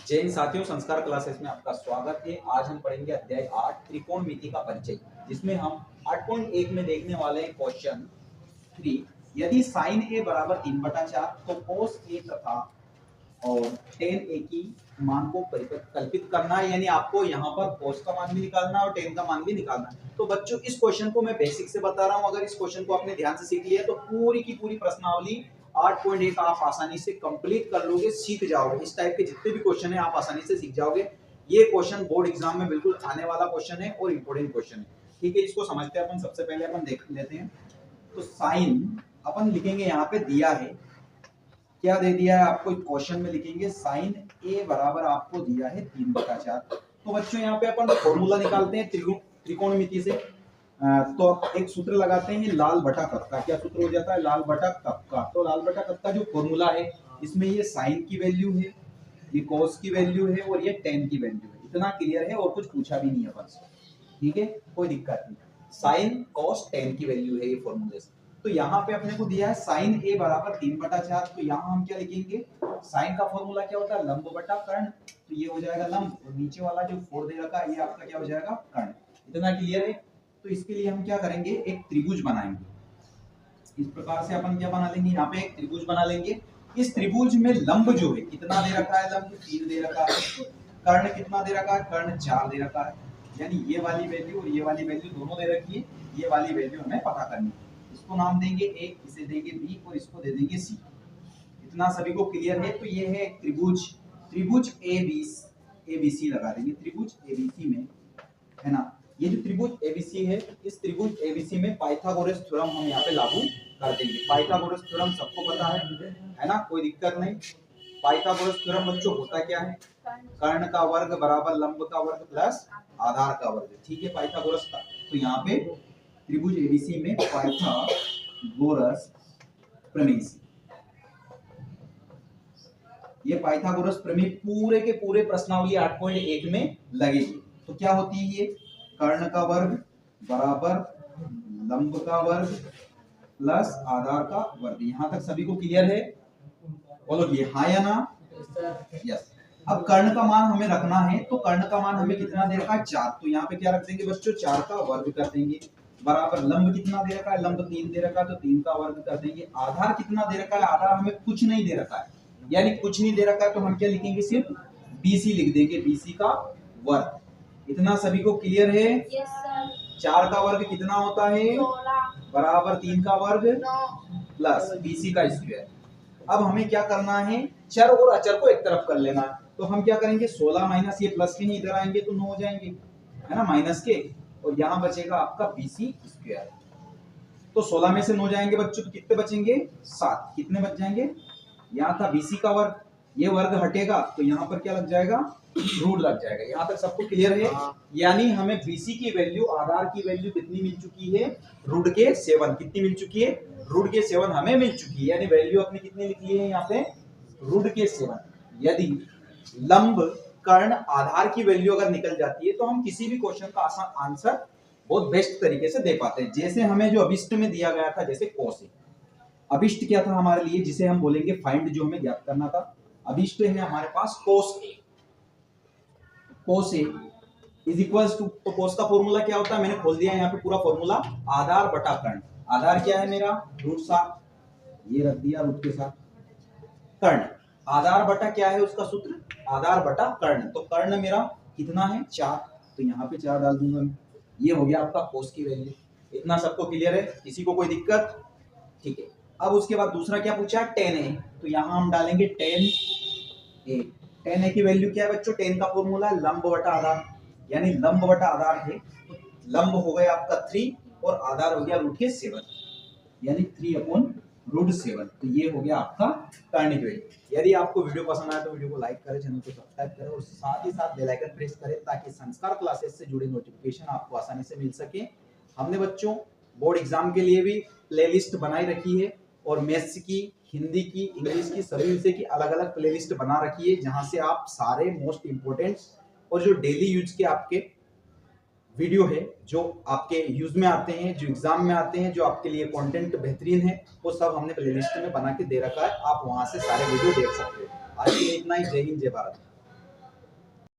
जय हिंद साथियों, संस्कार क्लासेस में आपका स्वागत है। आज हम पढ़ेंगे अध्याय 8 त्रिकोणमिति का परिचय, जिसमें हम 8.1 में देखने वाले हैं क्वेश्चन 3। यदि sin a बराबर 3/4 तो cos a तथा और tan a की मान को कल्पित करना है, यानी आपको यहाँ पर cos का मान भी निकालना है और tan का मान भी निकालना है। तो बच्चों, इस क्वेश्चन को मैं बेसिक से बता रहा हूँ। अगर इस क्वेश्चन को आपने ध्यान से सीख लिया तो पूरी की पूरी प्रश्नावली 8.1 आप आसानी से कंप्लीट कर लोगे, सीख जाओगे। इस टाइप के जितने भी क्वेश्चन है आप आसानी से सीख जाओगे। ये क्वेश्चन बोर्ड एग्जाम में बिल्कुल आने वाला क्वेश्चन है और इंपॉर्टेंट क्वेश्चन है। ठीक है, इसको समझते हैं अपन। सबसे पहले अपन देख लेते हैं। तो साइन अपन लिखेंगे, यहाँ पे दिया है, क्या दे दिया है आपको क्वेश्चन में, लिखेंगे साइन ए बराबर आपको दिया है 3/4। तो बच्चों यहाँ पे अपन फॉर्मूला निकालते हैं त्रिकोणमिति से। तो एक सूत्र लगाते हैं, लाल बटा कप का। क्या सूत्र हो जाता है? लाल बटा कप का। तो लाल बटा कप का जो फॉर्मूला है, इसमें ये साइन की वैल्यू है, ये कॉस की वैल्यू है और ये टेन की वैल्यू है। इतना क्लियर है और कुछ पूछा भी नहीं है अपन से। ठीक है, कोई दिक्कत नहीं। साइन कॉस टेन की वैल्यू है ये फॉर्मूले से। तो यहाँ पे अपने को दिया है साइन ए बराबर 3/4। तो यहाँ हम क्या लिखेंगे? साइन का फॉर्मूला क्या होता है? लंब बटा कर्ण। तो ये हो जाएगा लंब, और नीचे वाला जो 4 दे रखा है ये आपका क्या हो जाएगा? कर्ण। इतना क्लियर है। तो इसके लिए हम क्या करेंगे? एक त्रिभुज बनाएंगे। इस प्रकार से अपन क्या बना लेंगे? यहाँ पे एक त्रिभुज बना लेंगे। इस त्रिभुज में लंब जो है कितना दे रखा है? लंब 3 दे रखा है। कर्ण कितना दे रखा है? कर्ण 4 दे रखा है। यानी ये वाली वैल्यू और ये वाली वैल्यू दोनों दे रखी है। ये वाली वैल्यू हमें पता करनी है। इसको नाम देंगे ए, इसे देंगे बी और इसको दे देंगे सी। इतना सभी को क्लियर है? तो ये है एक त्रिभुज एबीसी लगा देंगे। त्रिभुज एबीसी में, है ना, ये जो त्रिभुज एबीसी है, इस त्रिभुज एबीसी में पाइथागोरस थ्योरम हम यहाँ पे लागू कर देंगे। पाइथागोरस थ्योरम सबको पता है ना, कोई दिक्कत नहीं। पाइथागोरस थ्योरम बच्चों होता क्या है? कर्ण का वर्ग बराबर लंब का वर्ग प्लस आधार का वर्ग। ठीक है, पाइथागोरस का। तो यहाँ पे त्रिभुज एबीसी में पाइथागोरस प्रमेय, ये पाइथागोरस प्रमेय पूरे के पूरे प्रश्नावली 8.1 में लगेगी। तो क्या होती है ये? कर्ण का वर्ग बराबर लंब का वर्ग प्लस आधार का वर्ग। यहां तक सभी को क्लियर है? बोलो ये हाँ या ना? यस। अब कर्ण का मान हमें रखना है, तो कर्ण का मान हमें कितना दे रखा है? 4। तो यहाँ पे क्या रख देंगे बच्चों? 4 का वर्ग कर देंगे। बराबर लंब कितना दे रखा है? लंब 3 दे रखा है, तो 3 का वर्ग कर देंगे। आधार कितना दे रखा है? आधार हमें कुछ नहीं दे रखा है, यानी कुछ नहीं दे रखा है, तो हम क्या लिखेंगे? सिर्फ बीसी लिख देंगे, बीसी का वर्ग। इतना सभी को क्लियर है? Yes sir. 4 का वर्ग कितना होता है? 16 बराबर 3 का वर्ग 9 प्लस बीसी का स्क्वायर। अब हमें क्या करना है? चर और अचर को एक तरफ कर लेना है। तो हम क्या करेंगे? 16 माइनस ये प्लस के ही इधर आएंगे तो 9 हो जाएंगे, है ना, माइनस के, और यहाँ बचेगा आपका बीसी स्क्वायर। तो 16 में से 9 जाएंगे बच्चों, तो कितने बचेंगे? 7। कितने बच जाएंगे? यहाँ था बीसी का वर्ग, ये वर्ग हटेगा तो यहाँ पर क्या लग जाएगा? रूट लग जाएगा। यहाँ तक सबको क्लियर है? यानी हमें बीसी की वैल्यू, आधार की वैल्यू कितनी मिल चुकी है? रूट के 7। कितनी मिल चुकी है? रूट के 7 हमें मिल चुकी है। यानी वैल्यू अपनी कितनी लिख ली है यहाँ पे? रूट के 7। यदि लंब कर्ण आधार की वैल्यू अगर निकल जाती है तो हम किसी भी क्वेश्चन का आसान आंसर बहुत बेस्ट तरीके से दे पाते हैं। जैसे हमें जो अभिष्ट में दिया गया था, जैसे cos a, अभिष्ट क्या था हमारे लिए, जिसे हम बोलेंगे फाइंड, जो हमें ज्ञात करना था। अभिष्ट है हमारे पास cos a। cos a is equals to, तो cos का फॉर्मूला क्या होता है? मैंने खोल दिया यहाँ पे पूरा फॉर्मूला। आधार बटा कर्ण। आधार क्या है मेरा? √7, ये रख दिया रूट के साथ। कर्ण, आधार बटा क्या है उसका सूत्र? आधार बटा कर्ण। तो कर्ण मेरा कितना है? 4। तो यहाँ पे 4 डाल दूंगा मैं। ये हो गया आपका cos की वैल्यू। इतना सबको क्लियर है? किसी को कोई दिक्कत? ठीक है। अब उसके बाद दूसरा क्या पूछा? tan a। तो यहाँ हम डालेंगे tan a। tan a की वैल्यू क्या है बच्चों? tan का फॉर्मूला लंब बटा आधार, यानी लंब बटा आधार है तो लंब हो गया आपका 3 और आधार हो गया रूट के 7, यानी 3/√7। तो ये हो गया आपका कर्ण की वैल्यू। यदि आपको वीडियो पसंद आया तो वीडियो को लाइक करें, चैनल को सब्सक्राइब करें और साथ ही साथ बेल आइकन प्रेस करें, ताकि संस्कार क्लासेस से जुड़े नोटिफिकेशन आपको आसानी से मिल सके। हमने बच्चों बोर्ड एग्जाम के लिए भी प्लेलिस्ट बनाई रखी है, और मैथ्स की, हिंदी की, इंग्लिश की, सभी विषय की अलग अलग प्लेलिस्ट बना रखी है, जहां से आप सारे मोस्ट इंपोर्टेंट और जो डेली यूज के आपके वीडियो है, जो आपके यूज में आते हैं, जो एग्जाम में आते हैं, जो आपके लिए कंटेंट बेहतरीन है, वो सब हमने प्लेलिस्ट में बना के दे रखा है। आप वहां से सारे वीडियो देख सकते हो। आज के लिए इतना ही। जय हिंद, जय भारत।